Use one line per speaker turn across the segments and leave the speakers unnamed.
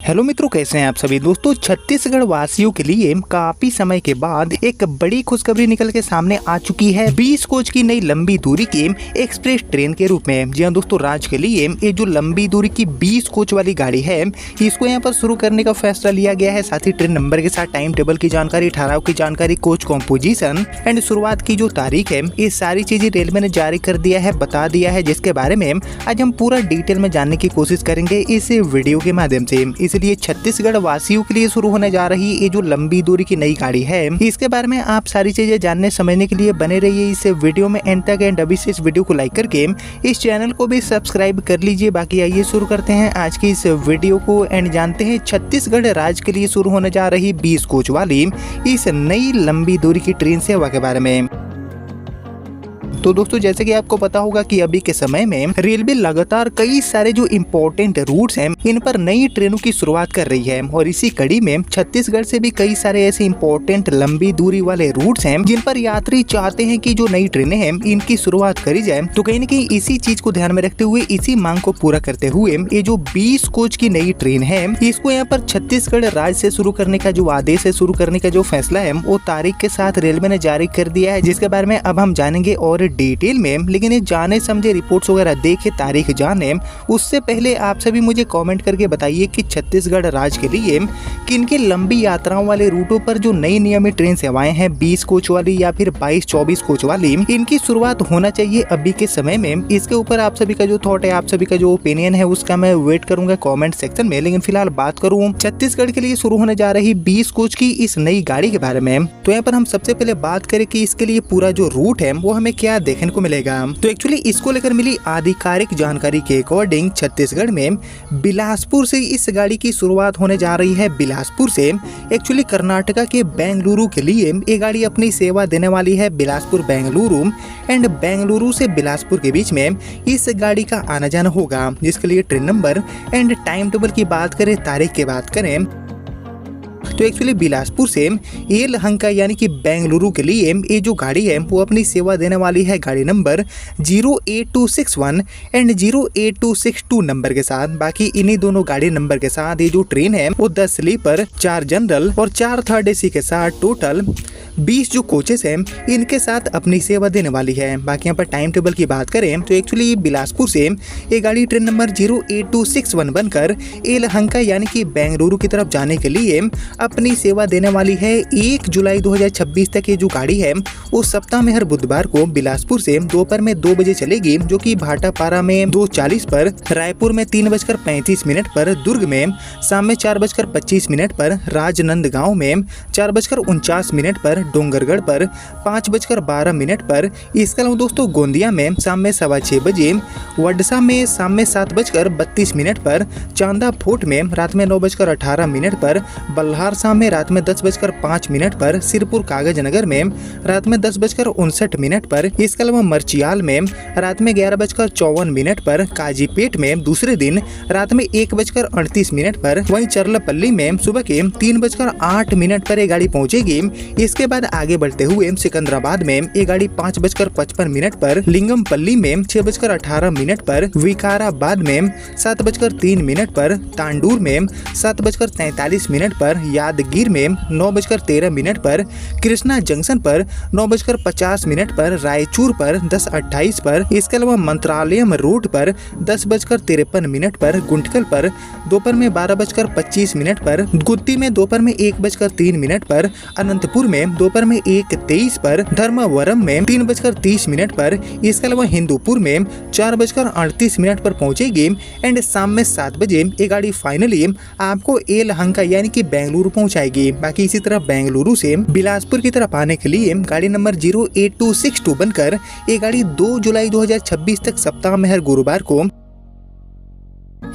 Hello मित्रों, कैसे हैं आप सभी दोस्तों। छत्तीसगढ़ वासियों के लिए काफी समय के बाद एक बड़ी खुशखबरी निकल के सामने आ चुकी है 20 कोच की नई लंबी दूरी की एक्सप्रेस ट्रेन के रूप में। जी हाँ दोस्तों, राज्य के लिए ये जो लंबी दूरी की 20 कोच वाली गाड़ी है इसको यहाँ पर शुरू करने का फैसला लिया गया है। साथ ही ट्रेन नंबर के साथ टाइम टेबल की जानकारी, ठहराव की जानकारी, कोच कॉम्पोजिशन एंड शुरुआत की जो तारीख है, ये सारी चीजें रेलवे ने जारी कर दिया है, बता दिया है, जिसके बारे में आज हम पूरा डिटेल में जानने की कोशिश करेंगे इस वीडियो के माध्यम से। इसलिए छत्तीसगढ़ वासियों के लिए शुरू होने जा रही ये जो लंबी दूरी की नई गाड़ी है, इसके बारे में आप सारी चीजें जानने समझने के लिए बने रहिए इस वीडियो में एंड तक। एंड अभी से इस वीडियो को लाइक करके इस चैनल को भी सब्सक्राइब कर लीजिए। बाकी आइए शुरू करते हैं आज की इस वीडियो को एंड जानते हैं छत्तीसगढ़ राज्य के लिए शुरू होने जा रही 20 कोच वाली इस नई लंबी दूरी की ट्रेन सेवा के बारे में। तो दोस्तों, जैसे कि आपको पता होगा कि अभी के समय में रेलवे लगातार कई सारे जो इम्पोर्टेंट रूट्स हैं इन पर नई ट्रेनों की शुरुआत कर रही है और इसी कड़ी में छत्तीसगढ़ से भी कई सारे ऐसे इम्पोर्टेंट लंबी दूरी वाले रूट्स हैं जिन पर यात्री चाहते हैं कि जो नई ट्रेनें हैं इनकी शुरुआत करी जाए। तो कहीं न कहीं इसी चीज को ध्यान में रखते हुए, इसी मांग को पूरा करते हुए ये जो 20 कोच की नई ट्रेन है इसको यहाँ पर छत्तीसगढ़ राज्य से शुरू करने का जो आदेश है, शुरू करने का जो फैसला है, वो तारीख के साथ रेलवे ने जारी कर दिया है, जिसके बारे में अब हम जानेंगे और डिटेल में। लेकिन ये जाने समझे रिपोर्ट्स वगैरह देखे, तारीख जाने उससे पहले आप सभी मुझे कमेंट करके बताइए कि छत्तीसगढ़ राज्य के लिए किनके लंबी यात्राओं वाले रूटों पर जो नई नियमित ट्रेन सेवाएं हैं 20 कोच वाली या फिर 22-24 कोच वाली, इनकी शुरुआत होना चाहिए अभी के समय में। इसके ऊपर आप सभी का जो थॉट है, आप सभी का जो ओपिनियन है, उसका मैं वेट करूंगा कमेंट सेक्शन में। लेकिन फिलहाल बात करूं छत्तीसगढ़ के लिए शुरू होने जा रही 20 कोच की इस नई गाड़ी के बारे में, तो यहाँ पर हम सबसे पहले बात करें कि इसके लिए पूरा जो रूट है वो हमें क्या देखने को मिलेगा। तो एक्चुअली इसको लेकर मिली आधिकारिक जानकारी के अकॉर्डिंग छत्तीसगढ़ में बिलासपुर से इस गाड़ी की शुरुआत होने जा रही है। बिलासपुर से एक्चुअली कर्नाटका के बेंगलुरु के लिए ये गाड़ी अपनी सेवा देने वाली है। बिलासपुर बेंगलुरु एंड बेंगलुरु से बिलासपुर के बीच में इस गाड़ी का आना जाना होगा, जिसके लिए train number and time table की बात करें, तारीख की बात करें, तो एक्चुअली बिलासपुर से येलहंका यानी कि बेंगलुरु के लिए ये जो गाड़ी है वो अपनी सेवा देने वाली है गाड़ी नंबर 08261 एंड 08262 नंबर के साथ। बाकी इन्हीं दोनों गाड़ी नंबर के साथ ये जो ट्रेन है वो 10 स्लीपर, 4 जनरल और 4 थर्ड एसी के साथ टोटल 20 जो कोचेस हैं इनके साथ अपनी सेवा देने वाली है। बाकी यहाँ पर टाइम टेबल की बात करें तो एक्चुअली बिलासपुर से ये गाड़ी ट्रेन नंबर 08261 बनकर येलहंका यानी कि बेंगलुरु की तरफ जाने के लिए अपनी सेवा देने वाली है। 1 जुलाई 2026 तक ये जो गाड़ी है वो सप्ताह में हर बुधवार को बिलासपुर से दोपहर में 2 बजे चलेगी, जो कि भाटापारा में 2:40 पर, रायपुर में 3:35 पर, दुर्ग में शाम में 4:25 पर, राजनांदगांव में 4:49 पर, डोंगरगढ़ पर 5:12 पर, इसके अलावा दोस्तों गोंदिया में शाम में 6:15 बजे, वडसा में शाम में 7:32 पर, चांदा फोर्ट में रात में 9:18 पर, बल्हार शाम में रात में 10:05 पर, सिरपुर कागज नगर में रात में 10:59 पर, इसके अलावा मर्चियाल में रात में 11:54 पर, काजीपेट में दूसरे दिन रात में 1:38 पर, वहीं चरलापल्ली में सुबह के 3:08 पर ये गाड़ी पहुंचेगी। इसके बाद आगे बढ़ते हुए सिकंदराबाद में ये गाड़ी 5:55 पर, लिंगमपल्ली में 6:18 पर, विकाराबाद में 7:03 पर, तांडूर में 7:43 पर, यादगीर में 9:13 पर, कृष्णा जंक्शन पर 9:50 पर, रायचूर पर 10:28 पर, इसके अलावा मंत्रालयम रोड पर 10:53 पर, गुंटकल पर दोपहर में 12:25 पर, गुत्ती में दोपहर में 1:03 पर, अनंतपुर में दोपहर में 1:23 पर, धर्मवरम में 3:30 पर, इसके अलावा हिंदूपुर में 4:38 पर पहुंचेगी एंड शाम में 7 बजे ये गाड़ी फाइनली आपको येलहंका यानी कि बेंगलुरु पहुंचाएगी। बाकी इसी तरह बेंगलुरु से बिलासपुर की तरफ आने के लिए गाड़ी नंबर 08262 बनकर ये गाड़ी 2 जुलाई 2026 तक सप्ताह में हर गुरुवार को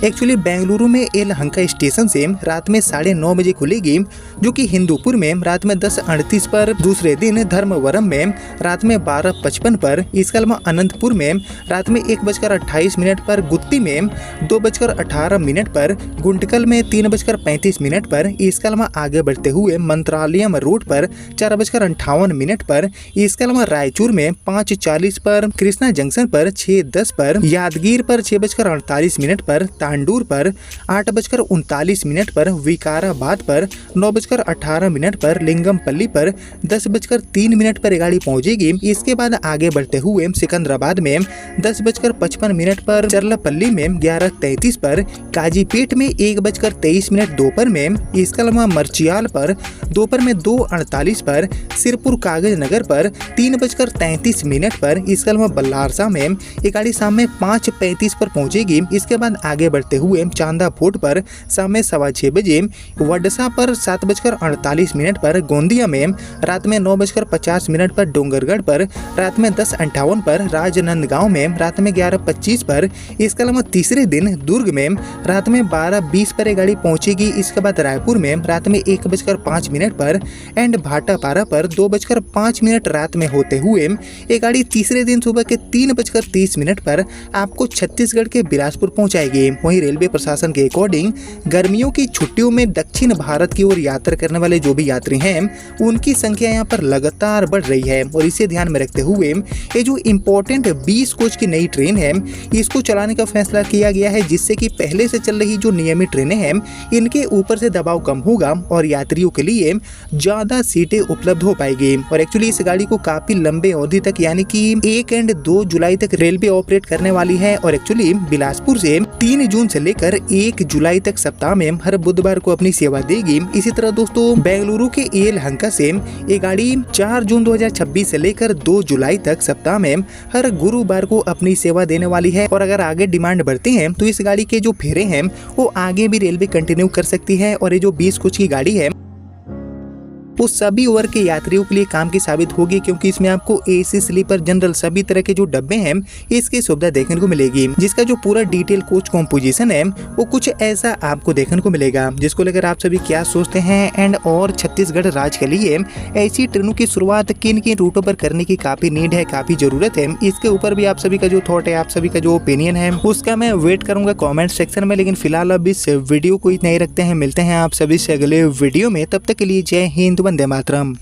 एक्चुअली बेंगलुरु में येलहंका स्टेशन से रात में 9:30 बजे खुलेगी, जो कि हिंदूपुर में रात में 10:38 पर, दूसरे दिन धर्मवरम में रात में 12:55 पर, इसके अलावा अनंतपुर में रात में 1:28 पर, गुत्ती में 2:18 पर, गुंटकल में 3:35 पर, इसके अलावा आगे बढ़ते हुए मंत्रालयम रोड पर 4:58 पर, इसके अलावा रायचूर में 5:40 पर, कृष्णा जंक्शन पर 6:10 पर, यादगीर पर 6:48 पर, भांडूर पर 8:39 पर, विकाराबाद पर 9:18 पर, लिंगमपल्ली पर 10:03 पर गाड़ी पहुंचेगी। इसके बाद आगे बढ़ते हुए सिकंदराबाद में 10:55 पर, चरलापल्ली में 11:33 पर, काजीपेट में 1:23 दोपहर में, इसके अलावा मर्चियाल पर दोपहर में 2:48 पर, सिरपुर कागज नगर पर 3:33 पर, इसके अलावा बल्लारसा में ये गाड़ी शाम में 5:35 पर पहुंचेगी। इसके बाद आगे बढ़ते हुए चांदा फोर्ट पर शाम में 6:15 बजे, वडसा पर 7:48 पर, गोंदिया में रात में 9:50 पर, डोंगरगढ़ पर रात में 10:58 पर, राजनांदगांव में रात में 11:25 पर, इसके अलावा तीसरे दिन दुर्ग में रात में 12:20 पर ये गाड़ी पहुंचेगी। इसके बाद रायपुर में रात में 1:05 पर एंड भाटापारा पर 2:05 रात में होते हुए ये गाड़ी तीसरे दिन सुबह के 3:30 पर आपको छत्तीसगढ़ के बिलासपुर पहुंचाएगी। वहीं रेलवे प्रशासन के अकॉर्डिंग गर्मियों की छुट्टियों में दक्षिण भारत की ओर यात्रा करने वाले जो भी यात्री हैं उनकी संख्या यहाँ पर लगातार बढ़ रही है और इसे ध्यान में रखते हुए ये जो इम्पोर्टेंट 20 कोच की नई ट्रेन है इसको चलाने का फैसला किया गया है, जिससे कि पहले से चल रही जो नियमित ट्रेनें हैं इनके ऊपर से दबाव कम होगा और यात्रियों के लिए ज्यादा सीटें उपलब्ध हो पाएगी। और एक्चुअली इस गाड़ी को काफी लंबे अवधि तक यानी कि 1 और 2 जुलाई तक रेलवे ऑपरेट करने वाली है और एक्चुअली बिलासपुर से 3 जून से लेकर 1 जुलाई तक सप्ताह में हर बुधवार को अपनी सेवा देगी। इसी तरह दोस्तों बेंगलुरु के यलहंका से ये गाड़ी 4 जून 2026 से लेकर 2 जुलाई तक सप्ताह में हर गुरुवार को अपनी सेवा देने वाली है। और अगर आगे डिमांड बढ़ती है तो इस गाड़ी के जो फेरे हैं वो आगे भी रेलवे कंटिन्यू कर सकती है और ये जो 20 कोच की गाड़ी है वो सभी वर्ग के यात्रियों के लिए काम की साबित होगी, क्योंकि इसमें आपको एसी, स्लीपर, जनरल सभी तरह के जो डब्बे हैं इसकी सुविधा देखने को मिलेगी, जिसका जो पूरा डिटेल कोच कॉम्पोजिशन है वो कुछ ऐसा आपको देखने को मिलेगा। जिसको लेकर आप सभी क्या सोचते हैं एंड और छत्तीसगढ़ राज्य के लिए ऐसी ट्रेनों की शुरुआत किन किन रूटों पर करने की काफी नीड है, काफी जरूरत है, इसके ऊपर भी आप सभी का जो थॉट है, आप सभी का जो ओपिनियन है उसका मैं वेट करूंगा कॉमेंट सेक्शन में। लेकिन फिलहाल अब इस वीडियो को इतना ही रखते हैं, मिलते हैं आप सभी से अगले वीडियो में, तब तक के लिए जय हिंद, वंदे मातरम।